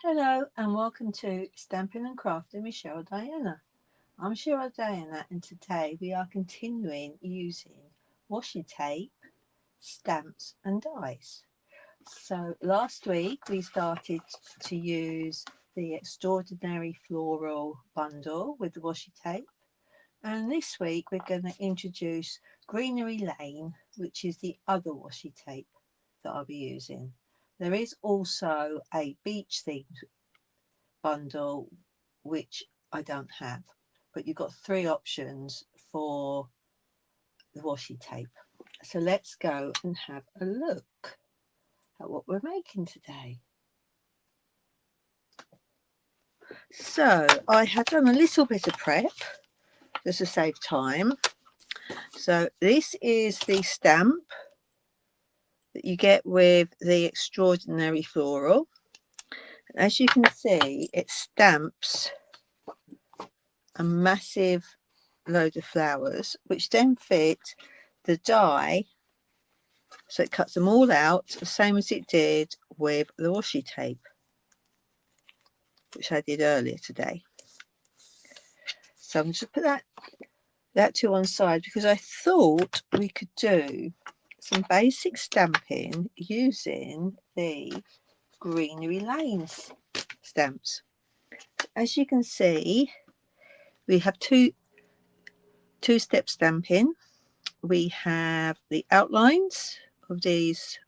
Hello and welcome to Stamping and Crafting with Cheryl Diana. I'm Cheryl Diana and today we are continuing using washi tape, stamps and dies. So last week we started to use the Extraordinary Floral bundle with the washi tape, and this week we're going to introduce Greenery Lane, which is the other washi tape that I'll be using. There is also a beach themed bundle which I don't have, but you've got three options for the washi tape. So let's go and have a look at what we're making today. So I have done a little bit of prep just to save time. So this is the stamp that you get with the Extraordinary Floral. As you can see, it stamps a massive load of flowers, which then fit the die, so it cuts them all out, the same as it did with the washi tape, which I did earlier today. So I'm just put that to one side because I thought we could do some basic stamping using the Greenery Lanes stamps. As you can see, we have two-step stamping. We have the outlines of these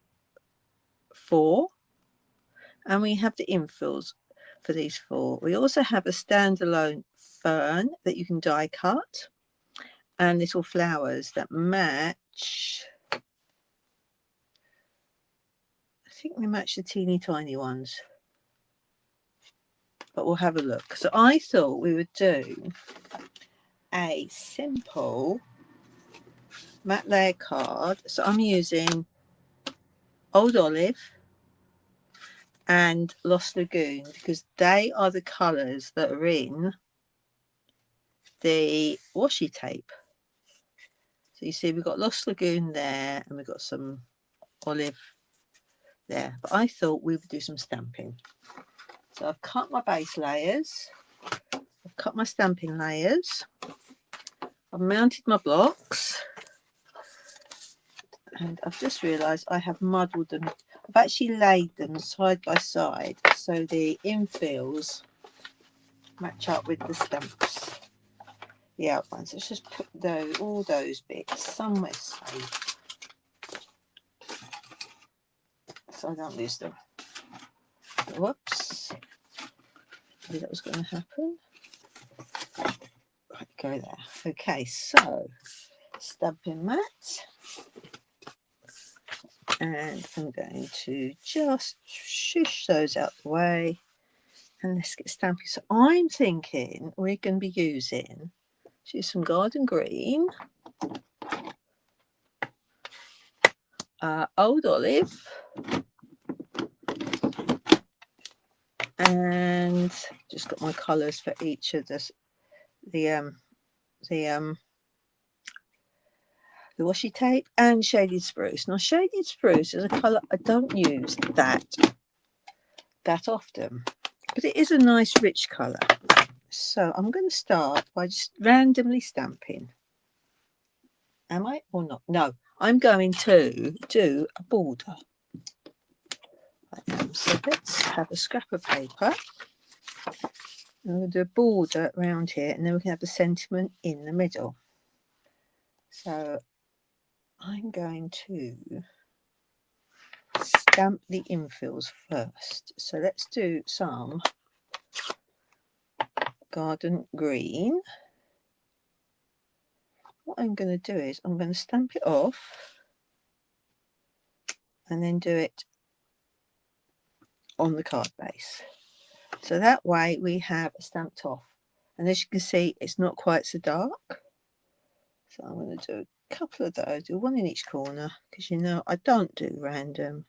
four, and we have the infills for these four. We also have a standalone fern that you can die cut, and little flowers that match. I think they match the teeny tiny ones, but we'll have a look. So I thought we would do a simple matte layer card. So I'm using Old Olive and Lost Lagoon because they are the colours that are in the washi tape. So you see we've got Lost Lagoon there and we've got some olive there, but I thought we would do some stamping. So I've cut my base layers, I've cut my stamping layers, I've mounted my blocks, and I've just realised I have muddled them. I've actually laid them side by side so the infills match up with the stamps, the outlines. Let's just put all those bits somewhere safe so I don't lose them. Whoops, maybe that was going to happen. Right, go there. Okay, so stamping mat, and I'm going to just shush those out the way and let's get stamping. So I'm thinking we're going to be using some garden green, Old Olive, and just got my colours for each of the washi tape, and Shaded Spruce. Now Shaded Spruce is a colour I don't use that often, but it is a nice rich colour. So I'm going to start by just randomly stamping. Am I or not? No, I'm going to do a border. So let's have a scrap of paper. I'm going to do a border around here, and then we can have the sentiment in the middle. So I'm going to stamp the infills first. So let's do some garden green. What I'm going to do is I'm going to stamp it off and then do it on the card base. So that way we have stamped off. And as you can see, it's not quite so dark. So I'm going to do a couple of those, do one in each corner, because you know I don't do random.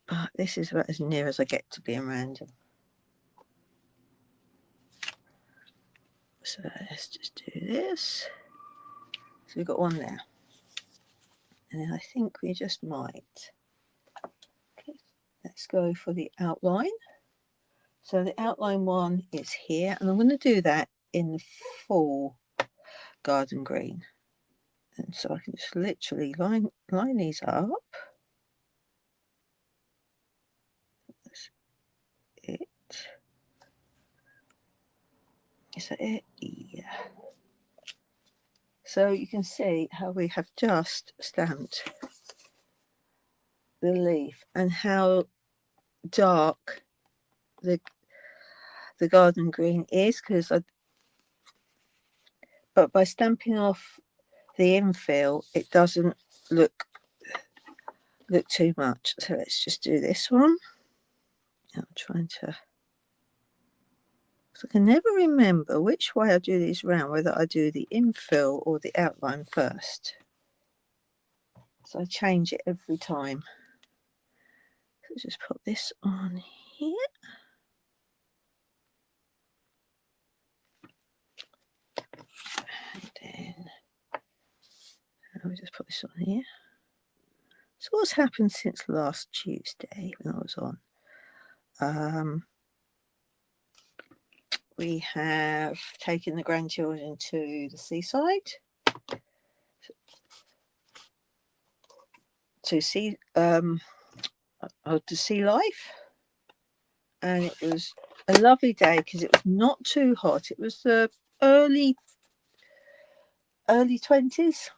But this is about as near as I get to being random. So let's just do this. So we've got one there. And then I think we just might. Okay, let's go for the outline. So the outline one is here, and I'm going to do that in the full garden green. And so I can just literally line these up. That's it. Is that it? Yeah. So you can see how we have just stamped the leaf and how dark the garden green is, but by stamping off the infill it doesn't look too much. So let's just do this one. I'm trying to, so I can never remember which way I do these round, whether I do the infill or the outline first. So I change it every time. So just put this on here. And then I'll just put this on here. So what's happened since last Tuesday when I was on? We have taken the grandchildren to the seaside to see life, and it was a lovely day because it was not too hot. It was the early 20s,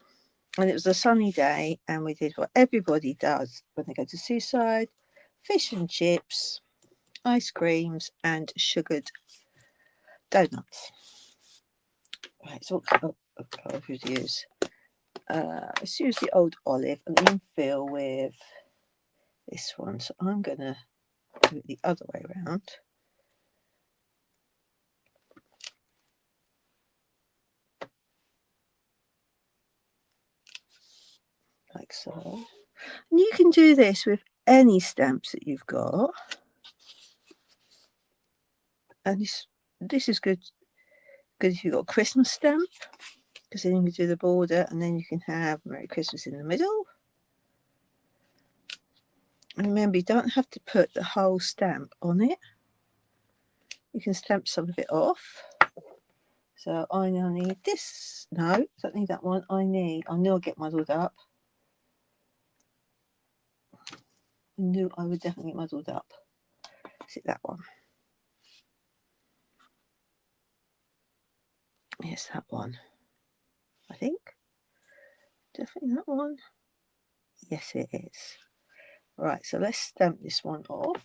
and it was a sunny day, and we did what everybody does when they go to seaside: fish and chips, ice creams, and sugared donuts. Right, so what would use? Let's use the old olive and then fill with this one. So I'm going to do it the other way around. Like so. And you can do this with any stamps that you've got. And this is good if you've got a Christmas stamp, because then you can do the border and then you can have Merry Christmas in the middle. And remember, you don't have to put the whole stamp on it. You can stamp some of it off. So I now need this. No, don't need that one. I knew I'll get muddled up. I knew I would definitely get muddled up. Is it that one? Yes, that one. I think. Definitely that one. Yes, it is. Right, so let's stamp this one off.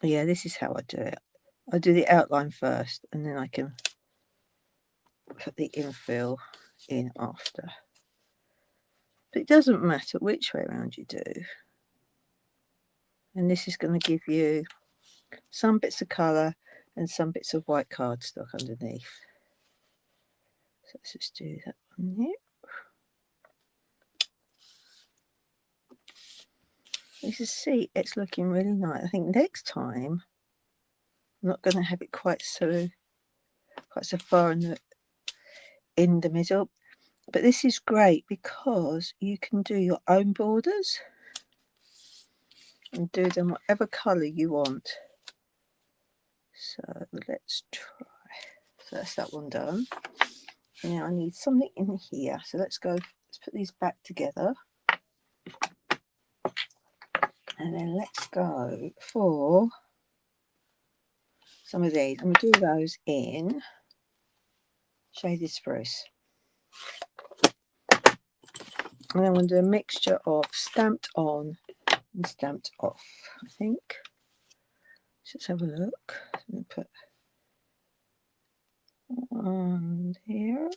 Yeah, this is how I do it. I do the outline first, and then I can put the infill in after. But it doesn't matter which way around you do. And this is going to give you some bits of colour and some bits of white cardstock underneath. So let's just do that one here. You can see it's looking really nice. I think next time I'm not going to have it quite so far in the middle. But this is great because you can do your own borders and do them whatever colour you want. So let's try. So that's that one done. Now I need something in here. So let's put these back together. And then let's go for some of these. I'm going to do those in Shaded Spruce. And then I'm going to do a mixture of stamped on and stamped off, I think. Let's have a look. I'm going to put on here.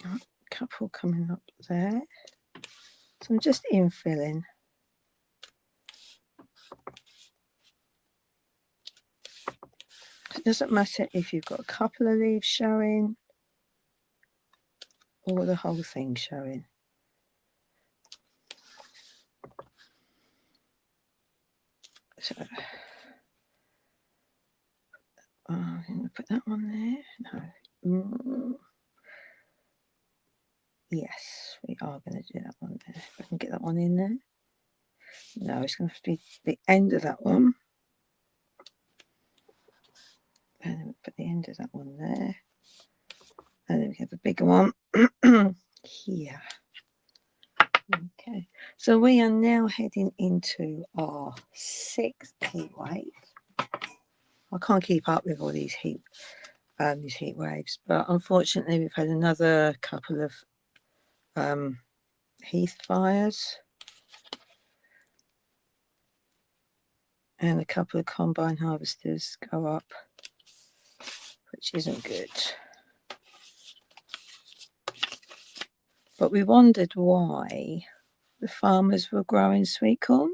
A couple coming up there. So I'm just infilling. It doesn't matter if you've got a couple of leaves showing or the whole thing showing. So I'm going to put that one there. No. Yes, we are going to do that one there. If I can get that one in there. No, it's going to have to be the end of that one. And then we put the end of that one there. And then we have a bigger one here. Okay, so we are now heading into our 6th heat wave. I can't keep up with all these heat waves, but unfortunately we've had another couple of heath fires and a couple of combine harvesters go up, which isn't good. But we wondered why the farmers were growing sweet corn.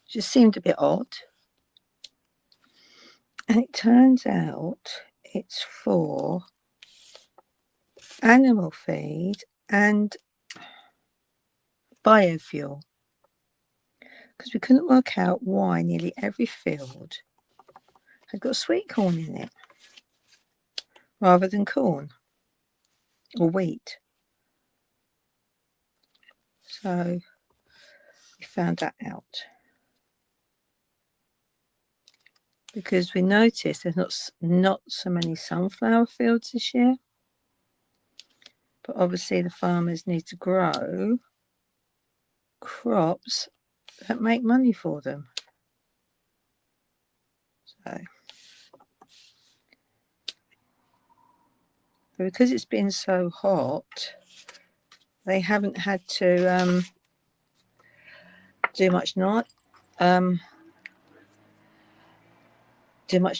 Just seemed a bit odd. And it turns out it's for animal feed and biofuel. Because we couldn't work out why nearly every field had got sweet corn in it rather than corn or wheat. So we found that out. Because we noticed there's not so many sunflower fields this year. But obviously the farmers need to grow crops that make money for them. So but because it's been so hot, they haven't had to do much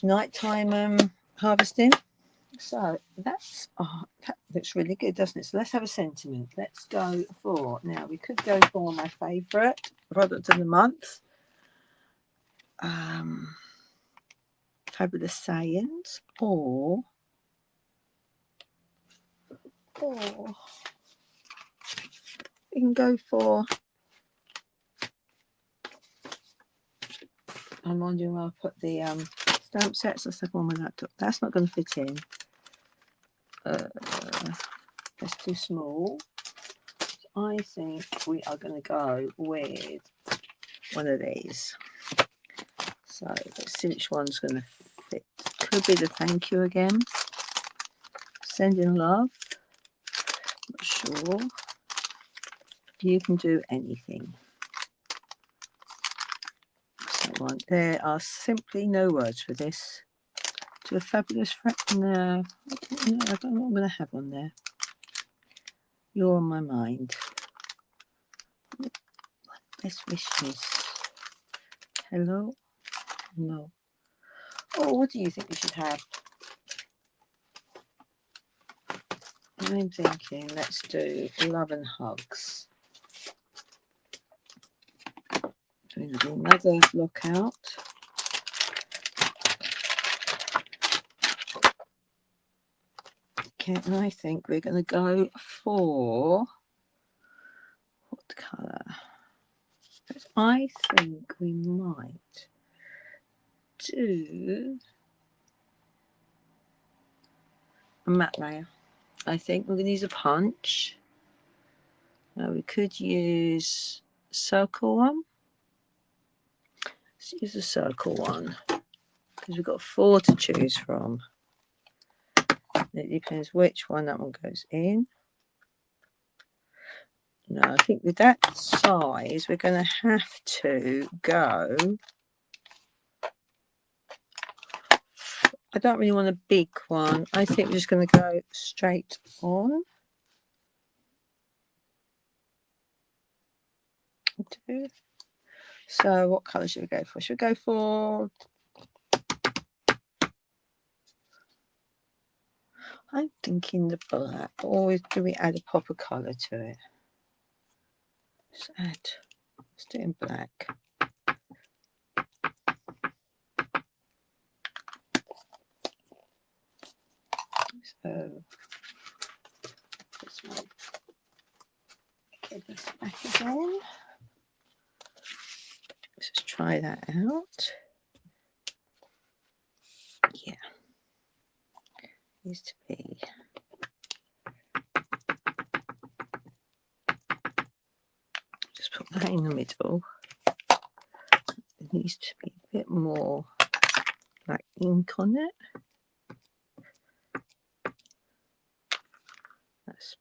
nighttime harvesting. So that looks really good, doesn't it? So let's have a sentiment. Let's go for, now we could go for my favourite product of the month, Fabulous Science, or we can go for, I'm wondering where I'll put the stamp sets. Let's have one with that. That's not going to fit in. That's too small. I think we are going to go with one of these. So let's see which one's going to fit. Could be the thank you again. Sending love. Not sure. You can do anything. That one. There are simply no words for this. To a fabulous friend. No, I don't know what I'm going to have on there. You're on my mind. Best wishes. Hello? No. Oh, what do you think we should have? I'm thinking let's do love and hugs. So we'll do another lockout. Okay, and I think we're going to go for what colour? I think we might do a matte layer. I think we're going to use a punch. We could use a circle one. Let's use a circle one because we've got 4 to choose from. It depends which one that one goes in. No, I think with that size we're going to have to go. I don't really want a big one. I think we're just going to go straight on. So what colour should we go for? Should we go for, I'm thinking the black, or do we add a pop of colour to it? Let's do it in black. So this one. Get this back again. Let's just try that out. needs to be just put that in the middle. It needs to be a bit more like ink on it. That's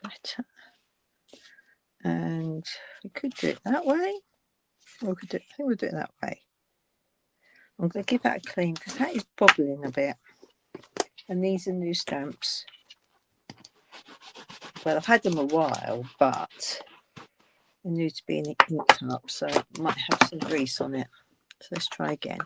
better. And we could do it that way. Or we could do it, I think we'll do it that way. I'm going to give that a clean because that is bobbling a bit. And these are new stamps. Well, I've had them a while, but they need to be inked up, so I might have some grease on it. So let's try again.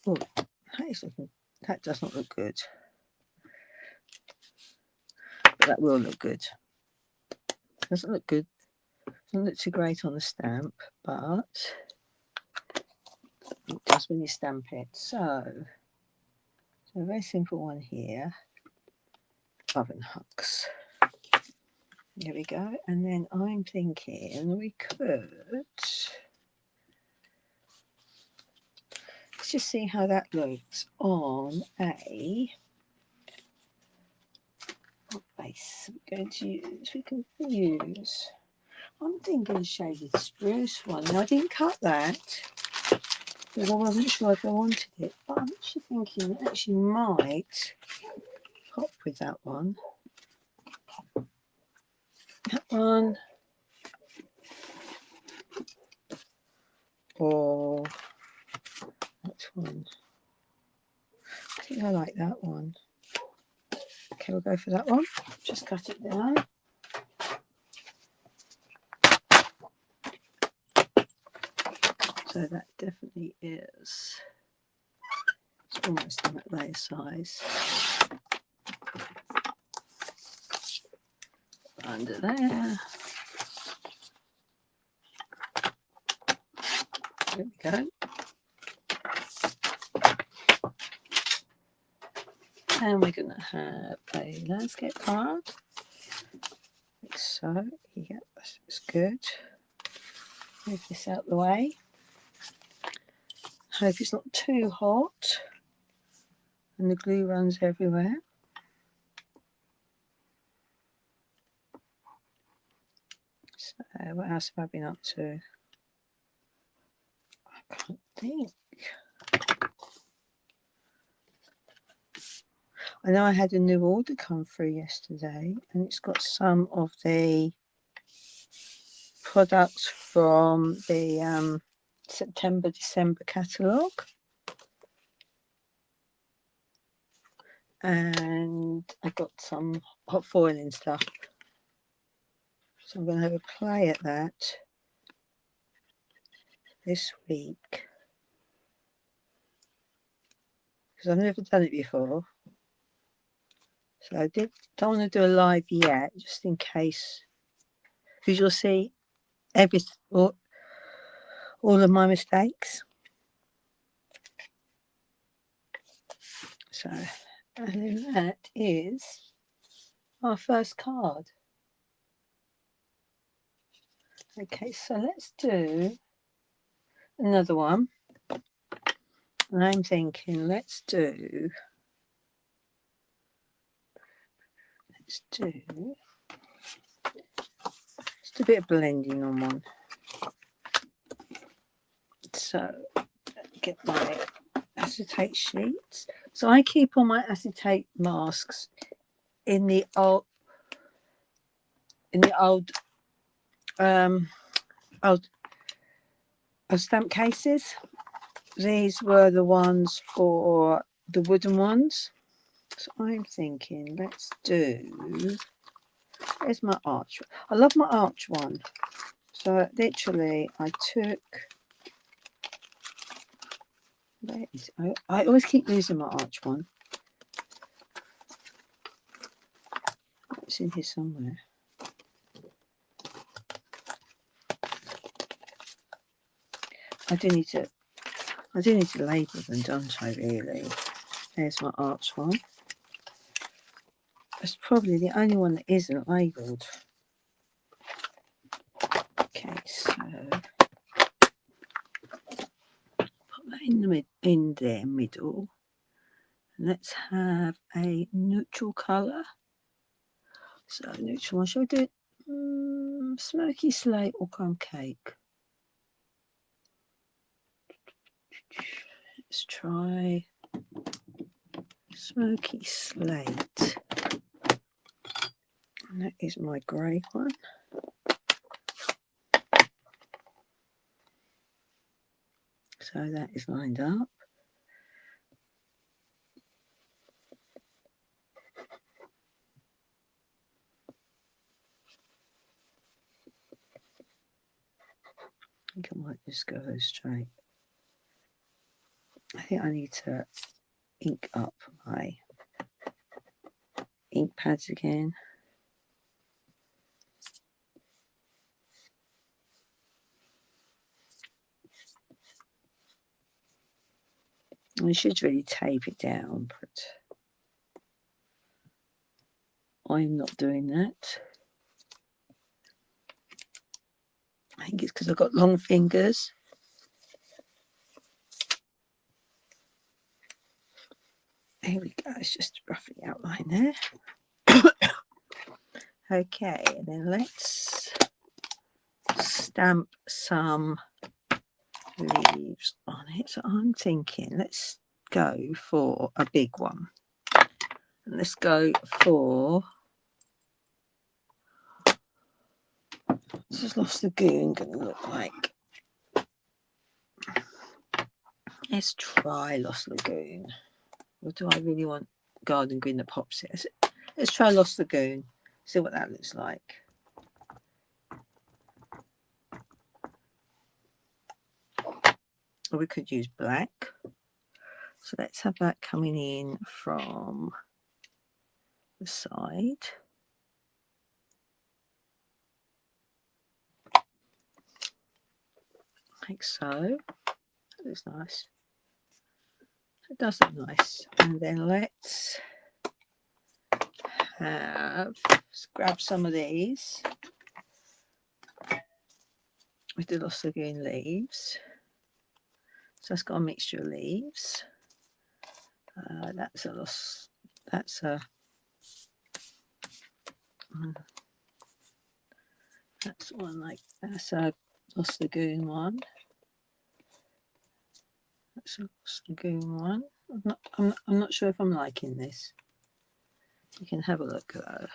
Oh, that does not look good. But that will look good. Doesn't look good. Doesn't look too great on the stamp, but it does when you stamp it. So a very simple one here. Oven hooks. There we go. And then I'm thinking we could, let's just see how that looks on a, what base we're going to use. We can use, I'm thinking a shaded spruce one. Now I didn't cut that because I wasn't sure if I wanted it, but I'm actually thinking it actually might pop with that one. That one. Or which one? I think I like that one. Okay, we'll go for that one. Just cut it down. So that definitely is, it's almost on that layer size. Under there. There we go. And we're going to have a landscape card. Like so. Yeah, that's good. Move this out the way. Hope it's not too hot. And the glue runs everywhere. So what else have I been up to? I can't think. I know I had a new order come through yesterday, and it's got some of the products from the September-December catalogue. And I got some hot foiling stuff. So I'm going to have a play at that this week. Because I've never done it before. So I don't want to do a live yet, just in case. Because you'll see all of my mistakes. So, and then that is our first card. Okay, so let's do another one. And I'm thinking, let's do just a bit of blending on one. So get my acetate sheets. So I keep all my acetate masks in the old stamp cases. These were the ones for the wooden ones. So I'm thinking, let's do, where's my arch? I love my arch one. So literally I took, where is it? I always keep losing my arch one. It's in here somewhere. I do need to label them, don't I, really? There's my arch one. It's probably the only one that isn't labelled. their middle. And let's have a neutral colour. So neutral one. Shall we do it smoky slate or crumb cake? Let's try smoky slate. And that is my grey one. So that is lined up. I think I might just go straight. I think I need to ink up my ink pads again. I should really tape it down, but I'm not doing that. I think it's because I've got long fingers. There we go, it's just roughly outline there. Okay, and then let's stamp some leaves on it. So I'm thinking let's go for a big one. And let's go for, this is Lost Lagoon going to look like. Let's try Lost Lagoon. Or do I really want Garden Green that pops it? Let's try Lost Lagoon. See what that looks like. Or we could use black. So let's have that coming in from the side. Like so. That looks nice. It does look nice. And then let's grab some of these with the Lost Lagoon leaves. So it's got a mixture of leaves. That's a Lost Lagoon one. That's a Lost Lagoon one. I'm not sure if I'm liking this. You can have a look though.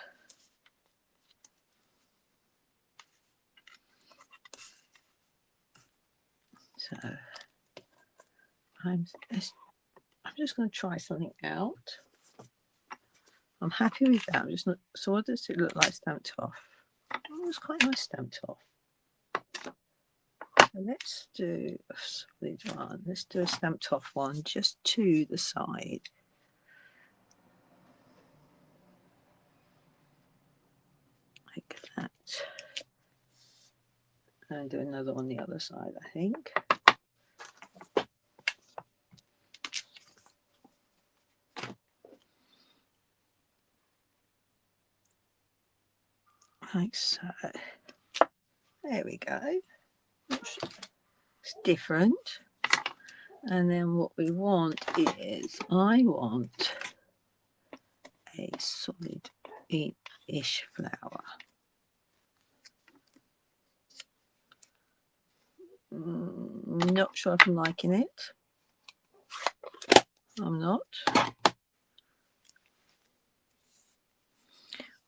So I'm just going to try something out. I'm happy with that. I'm just not. So what does it look like stamped off? Oh, it's quite nice stamped off. So let's do a solid one. Let's do a stamped off one just to the side. Like that. And do another on the other side, I think. Like so. There we go. It's different. And then what we want is, I want a solid ish flower. Not sure if I'm liking it. I'm not.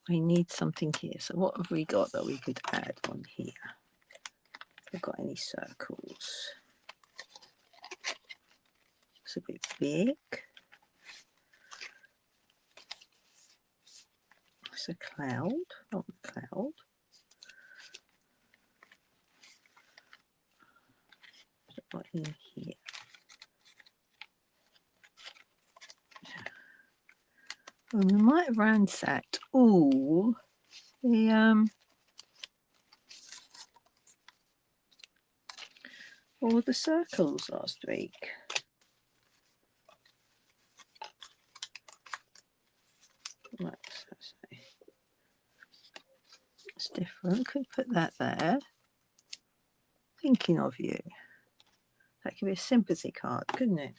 We need something here. So what have we got that we could add on here? We've got any circles? It's a bit big. It's a cloud, not a cloud. Right in here. Well, we might have ransacked all the circles last week. Right, so it's different. Could put that there. Thinking of you. That could be a sympathy card, couldn't it?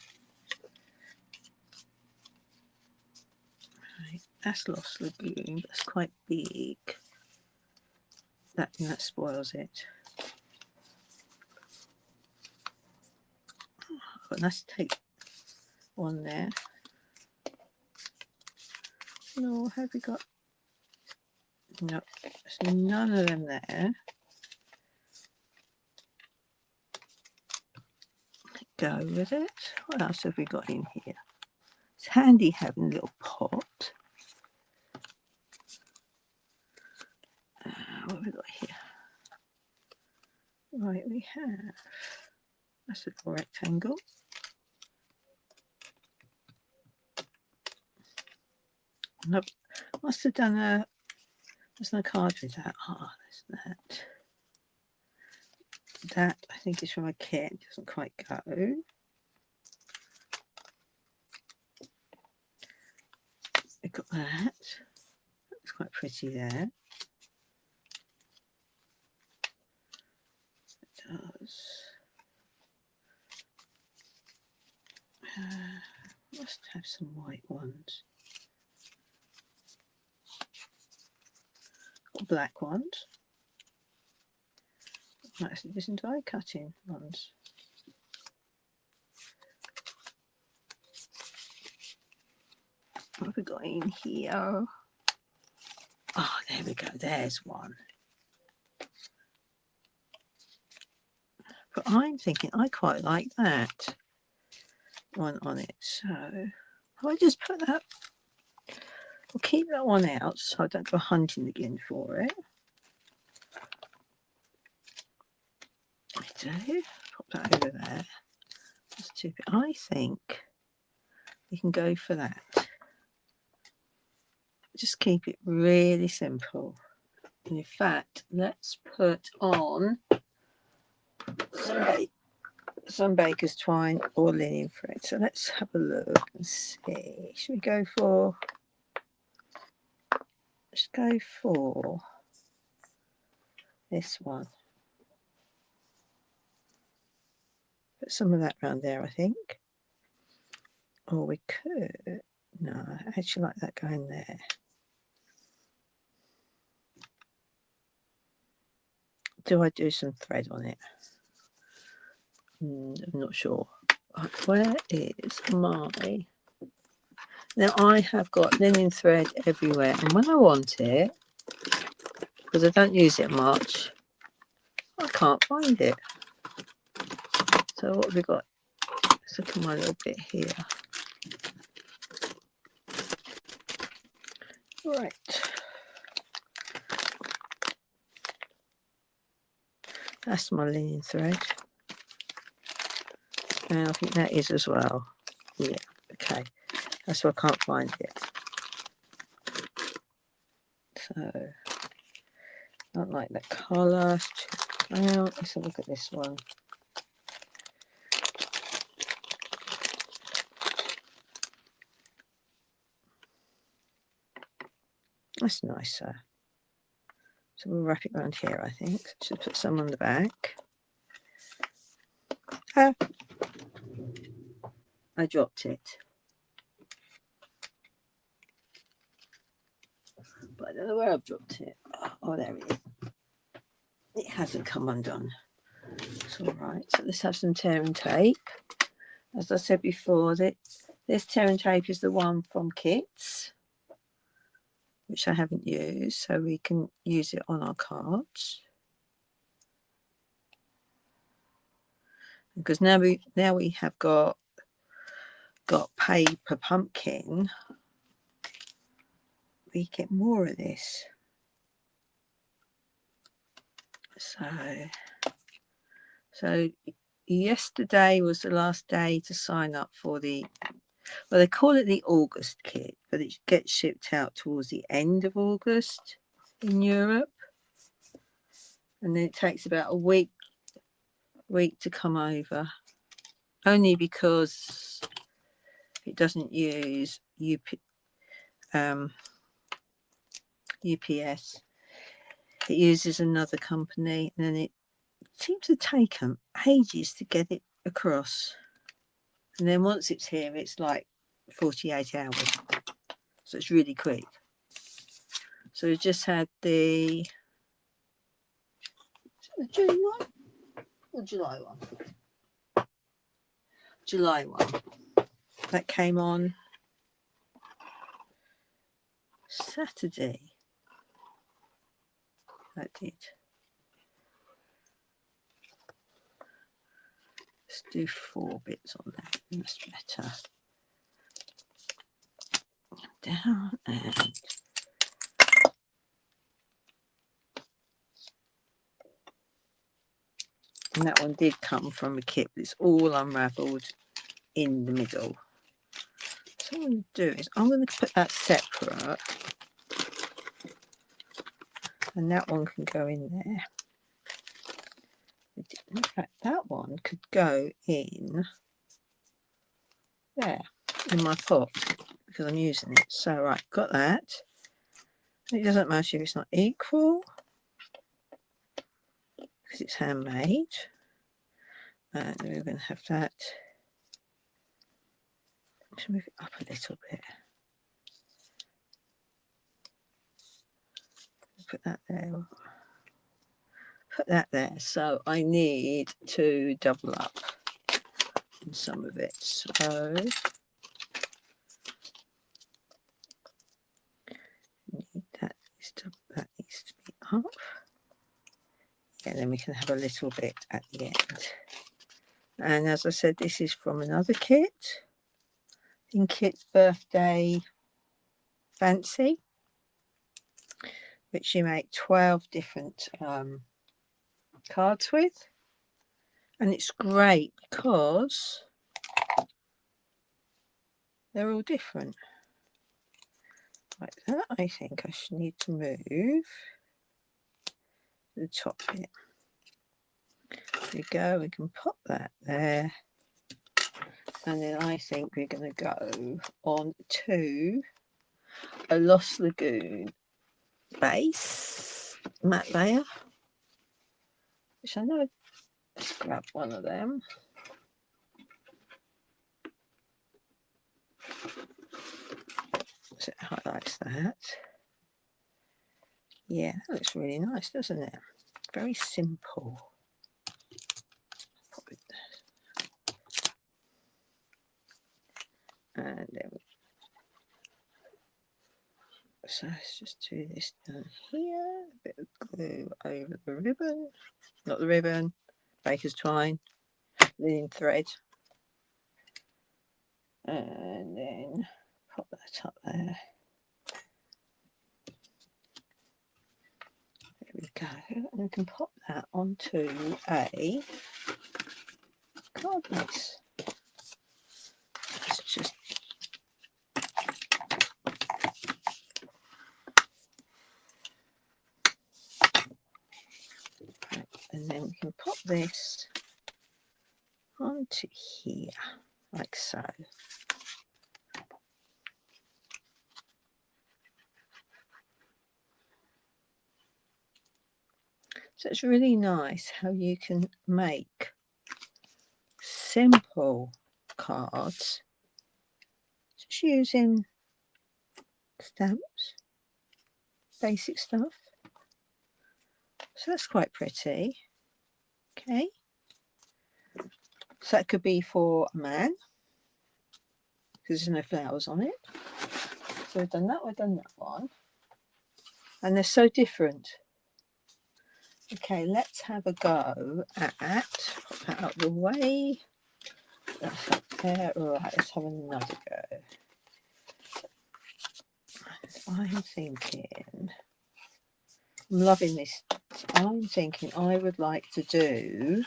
Right, that's Lost Lagoon. That's quite big. That spoils it. Oh, let's take one there. No, have we got? No, there's none of them there. Go with it. What else have we got in here? It's handy having a little pot. What have we got here? Right, we have. That's a little rectangle. Nope. Must have done a. There's no card with that. Ah, there's that. That I think is from a kit. It doesn't quite go. We've got that. It's quite pretty there. It does. Must have some white ones. Got black ones. Actually, there's some die cutting ones. What have we got in here? Oh, there we go. There's one. But I'm thinking I quite like that one on it. So I just put that. I'll keep that one out so I don't go hunting again for it. I do. Pop that over there. That's too big. I think we can go for that. Just keep it really simple. And in fact, let's put on some baker's twine or linen thread. So let's have a look and see. Should we go for? Let's go for this one. Put some of that around there, I think. Or we could. No, I actually like that going there. Do I do some thread on it? I'm not sure. Where is my... Now I have got linen thread everywhere, and when I want it, because I don't use it much, I can't find it. So what have we got? Let's look at my little bit here. Right. That's my linen thread. And I think that is as well. Yeah, okay. That's why I can't find it. So, I don't like that colour. Well, let's have a look at this one. That's nicer. So we'll wrap it around here, I think. Should put some on the back. Ah, I dropped it. But I don't know where I've dropped it. Oh, there it is. It hasn't come undone. It's all right. So let's have some tearing tape. As I said before, this tearing tape is the one from kits, which I haven't used, so we can use it on our cards. Because now we have got paper pumpkin, we get more of this. So yesterday was the last day to sign up for the, well, they call it the August kit, but it gets shipped out towards the end of August in Europe, and then it takes about a week to come over, only because it doesn't use UPS. It uses another company, and then it seems to take them ages to get it across, and then once it's here it's like 48 hours, so it's really quick. So we just had the June one or July one? July one. That came on Saturday. That did. Let's do 4 bits on that. That's better. Down and that one did come from a kit, but it's all unravelled in the middle. So what I'm going to do is I'm going to put that separate, and that one can go in there. In fact, that one could go in there in my pot because I'm using it. So right, got that. It doesn't matter if it's not equal because it's handmade. And we're going to have that. Let's move it up a little bit. Put that there. Put that there. So I need to double up in some of it. So that needs to be up. And then we can have a little bit at the end. And as I said, this is from another kit. In Kit's Birthday Fancy, which you make 12 different cards with. And it's great because they're all different. Like that, I think I should need to move the top bit. There we go, we can pop that there. And then I think we're going to go on to a Lost Lagoon base matte layer, which I know. Let's grab one of them. So it highlights that. Yeah, that looks really nice, doesn't it? Very simple. Pop it there. And then so let's just do this down here. A bit of glue over the ribbon. Not the ribbon, baker's twine, linen thread. And then pop that up there. There we go. And we can pop that onto a card base. Let's just and then we can pop this onto here, like so. So it's really nice how you can make simple cards just using stamps, basic stuff. So that's quite pretty. Okay. So that could be for a man because there's no flowers on it. So we've done that one. And they're so different. Okay, let's have a go at, put that out the way. That's up there. Right, let's have another go. I'm thinking, I'm loving this. I'm thinking I would like to do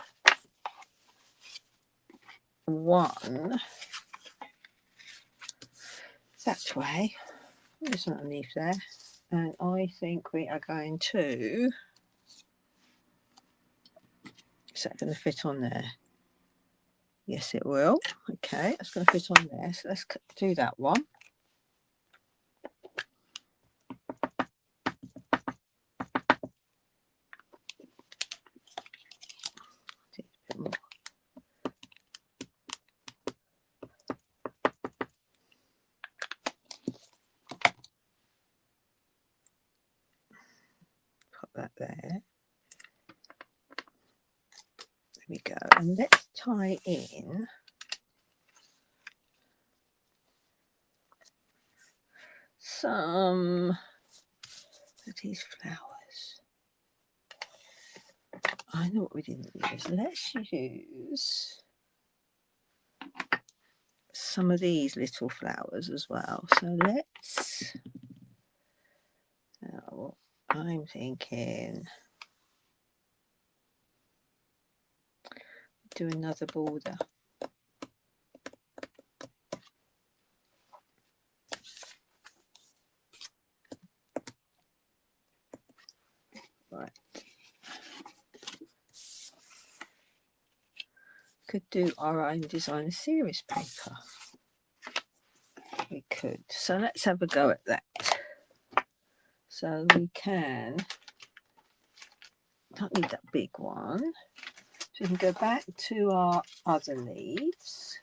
one that way. There's one underneath there. And I think we are going to, is that going to fit on there? Yes, it will. Okay, that's going to fit on there. So let's do that one. that there. There we go. And let's tie in some of these flowers. I know what we didn't use. Let's use some of these little flowers as well. So let's, now I'm thinking, do another border. Right. Could do our own designer series paper. We could. So let's have a go at that. So we can, don't need that big one. So we can go back to our other leaves.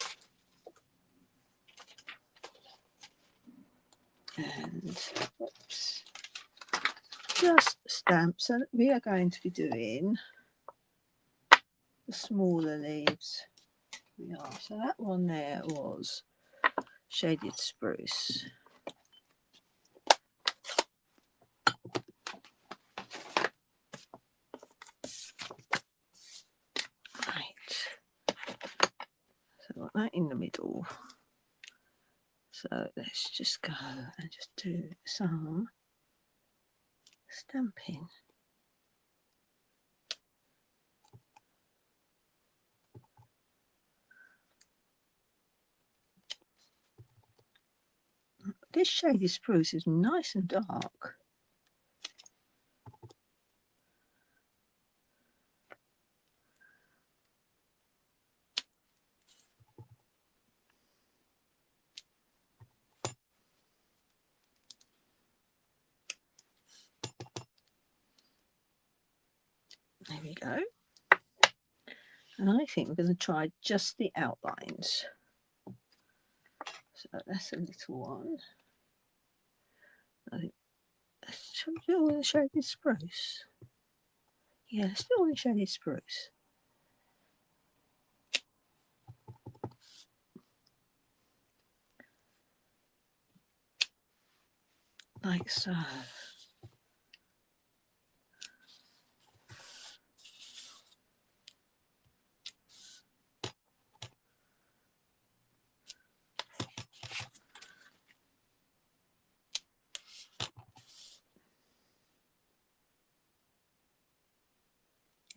And oops, just stamp. So we are going to be doing the smaller leaves. We are. So that one there was shaded spruce. Right. So got that in the middle. So let's just go and just do some stamping. This shaded spruce is nice and dark. There we go. And I think we're going to try just the outlines. So that's a little one. I think should we do all the shaded spruce? Yeah, let's do all the shaded spruce. Like so.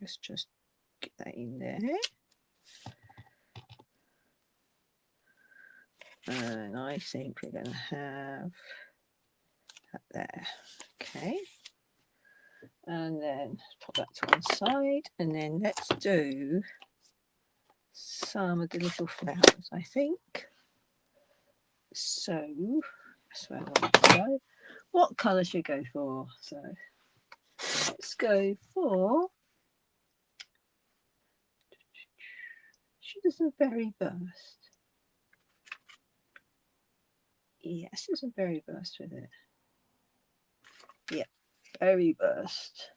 Let's just get that in there. And I think we're going to have that there. Okay. And then put that to one side. And then let's do some of the little flowers, I think. So that's where I want to go. What colour should we go for? So let's go for, should do some berry burst. Yes, there's a berry burst with it. Yeah, berry burst.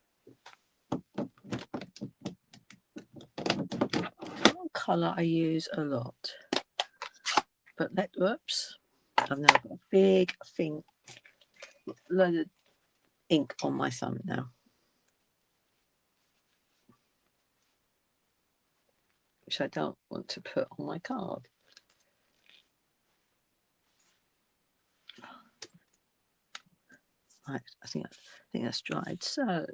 One colour I use a lot. But whoops, I've now got a big thing, load of ink on my thumb now. Which I don't want to put on my card. Right, I think that's dried. So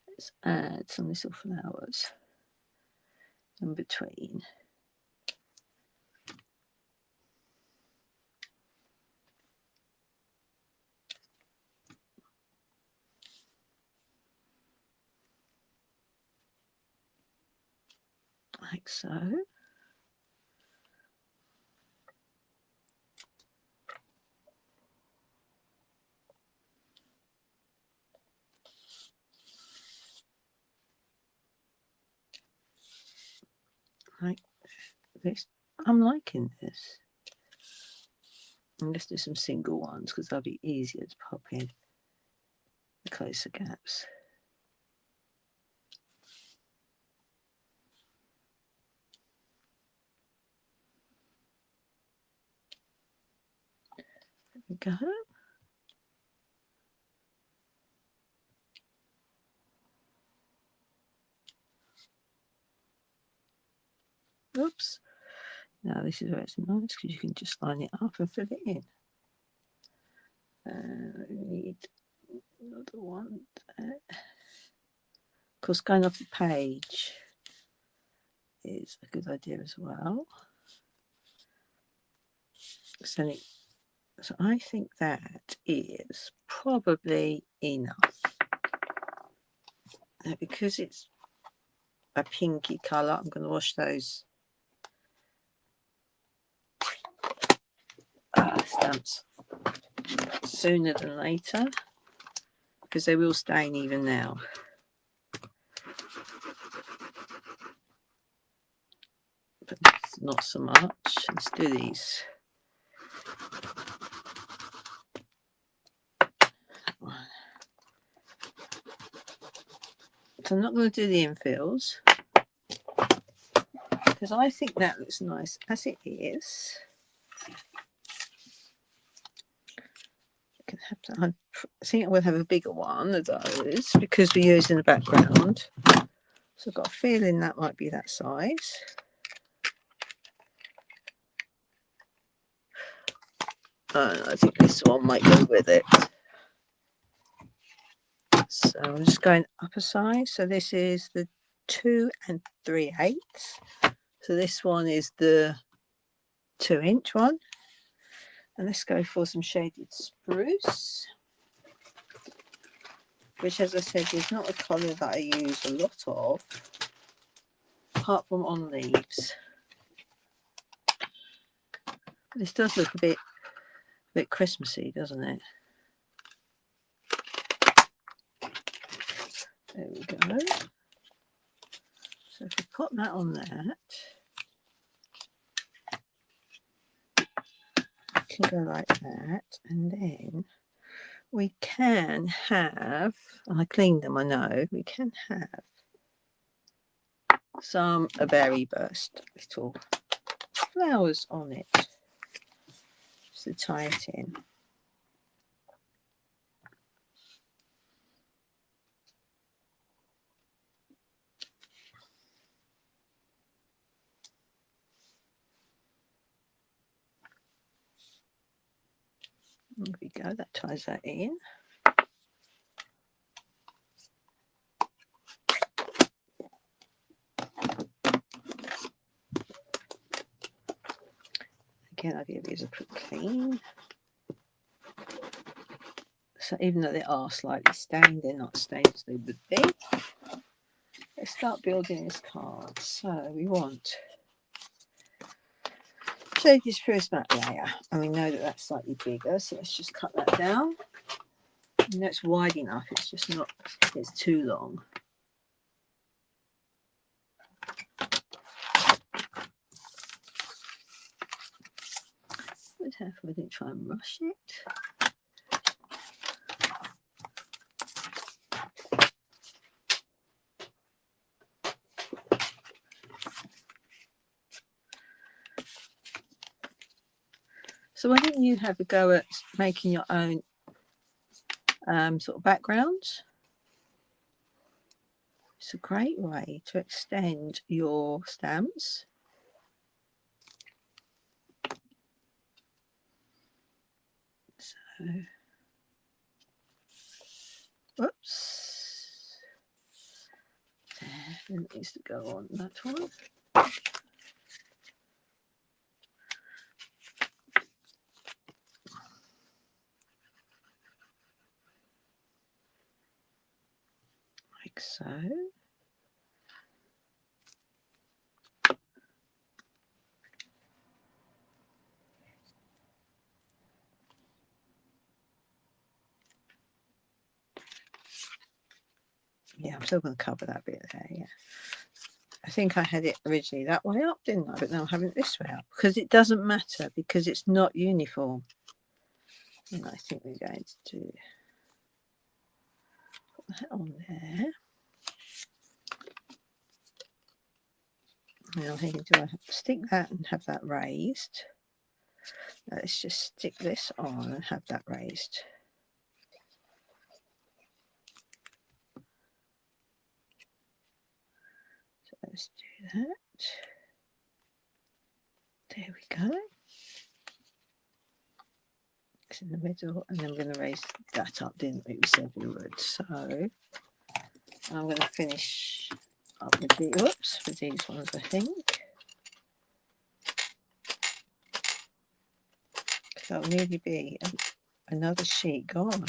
let's add some little flowers in between. Like so. Like this. I'm liking this. And let's do some single ones because they'll be easier to pop in the closer gaps. we go. Oops. Now this is where it's nice because you can just line it up and fill it in. We need another one there. Of course, going off the page is a good idea as well. So I think that is probably enough. Now, because it's a pinky colour, I'm going to wash those stamps sooner than later because they will stain even now. But not so much. Let's do these. So I'm not going to do the infills because I think that looks nice as it is. I think we'll have a bigger one of those because we're using the background. So I've got a feeling that might be that size. I think this one might go with it. So I'm just going up a size. So this is the 2 3/8. So this one is the 2-inch one. And let's go for some shaded spruce, which, as I said, is not a colour that I use a lot of, apart from on leaves. This does look a bit Christmassy, doesn't it? There we go. So if we put that on that, it can go like that, and then we can have, and I cleaned them, I know, we can have some berry burst little flowers on it, just to tie it in. There we go, that ties that in. Again, I'll give these a quick clean. So even though they are slightly stained, they're not stained as they would be. Let's start building this card. So we want shaded spruce matte layer, and we know that that's slightly bigger, so let's just cut that down. You know, it's wide enough, it's just not, it's too long. Be careful we didn't try and rush it. So why don't you have a go at making your own sort of backgrounds? It's a great way to extend your stamps. So, whoops. There, it needs to go on that one. Like so. Yeah, I'm still going to cover that bit there, yeah. I think I had it originally that way up, didn't I? But now I'm having it this way up because it doesn't matter because it's not uniform. And I think we're going to do put that on there. Now here, do I have to stick that and have that raised? Now let's just stick this on and have that raised. So let's do that. There we go. It's in the middle, and then we're going to raise that up, didn't we? We said we would. So I'm going to finish up with the with these ones, I think. That'll nearly be another sheet gone.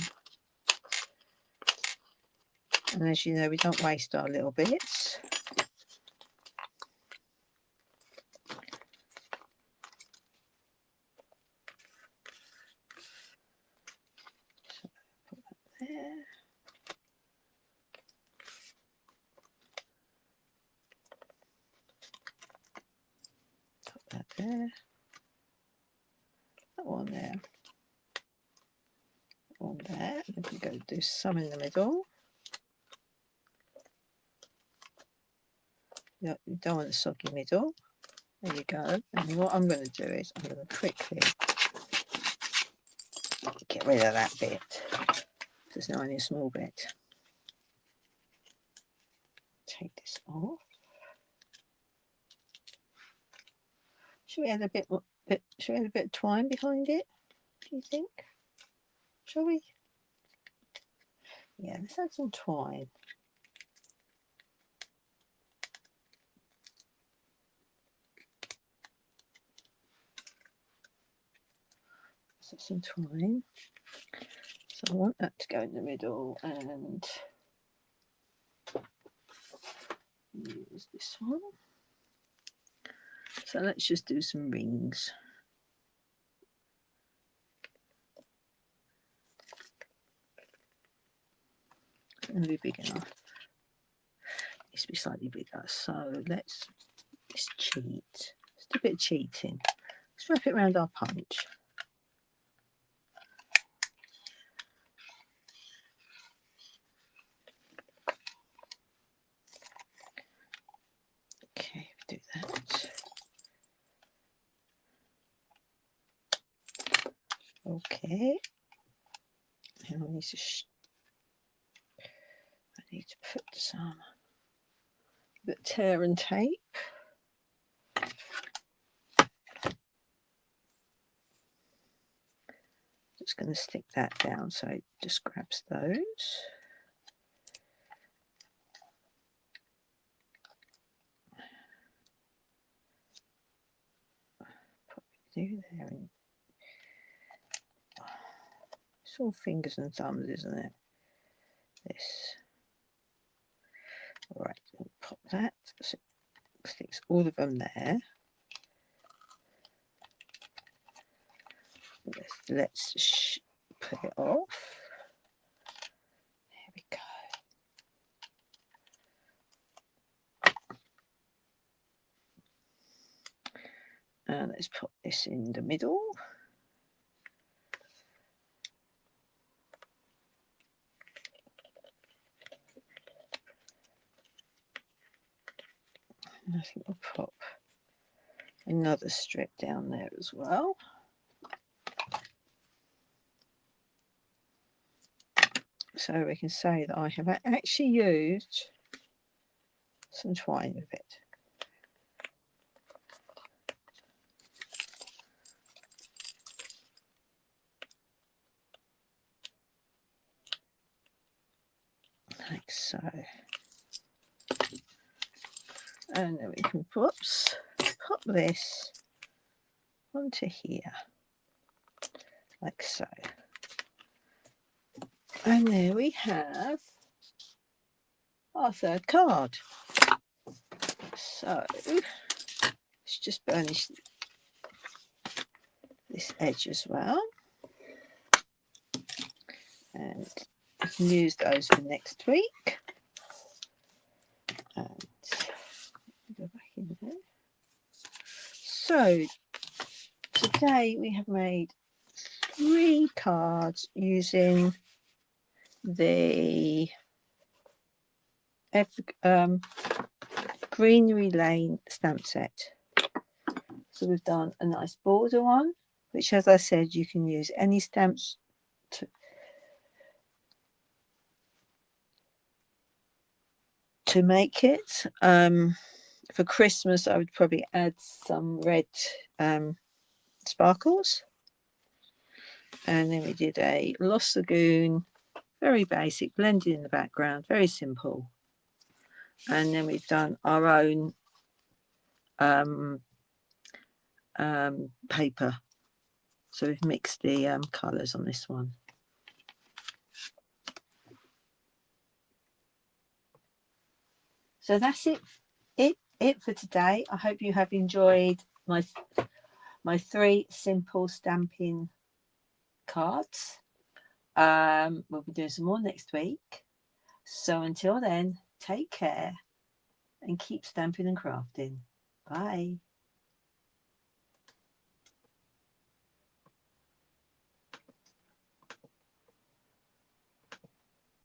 And as you know, we don't waste our little bits. So put that there. Put that there. That one there. That one there. And then we go do some in the middle. You don't want a soggy middle. There you go. And what I'm going to do is I'm going to quickly get rid of that bit. There's only a small bit. Take this off. Should we add a bit? Should we add a bit of twine behind it? Do you think? Shall we? Yeah, let's add some twine. So some twine. So I want that to go in the middle and use this one. So let's just do some rings. It's going to be big enough. It needs to be slightly bigger. So let's cheat. Just a bit of cheating. Let's wrap it around our punch. Okay, do that. Okay. And I need to put some bit of tear and tape. Just going to stick that down so it just grabs those. Probably do there. It's all fingers and thumbs, isn't it? This. All right, we'll pop that. So it sticks all of them there. Let's put it off. There we go. And let's put this in the middle. And I think we'll pop another strip down there as well. So we can say that I have actually used some twine with it. Like so. And then we can pop this onto here. Like so. And there we have our third card. So let's just burnish this edge as well. And we can use those for next week. And go back in there. So today we have made 3 cards using the Greenery Lane stamp set. So we've done a nice border one, which, as I said, you can use any stamps to make it. For Christmas, I would probably add some red sparkles. And then we did a Lost Lagoon, very basic, blended in the background, very simple. And then we've done our own paper. So we've mixed the colours on this one. So that's it for today. I hope you have enjoyed my 3 simple stamping cards. We'll be doing some more next week. So until then, take care and keep stamping and crafting. Bye.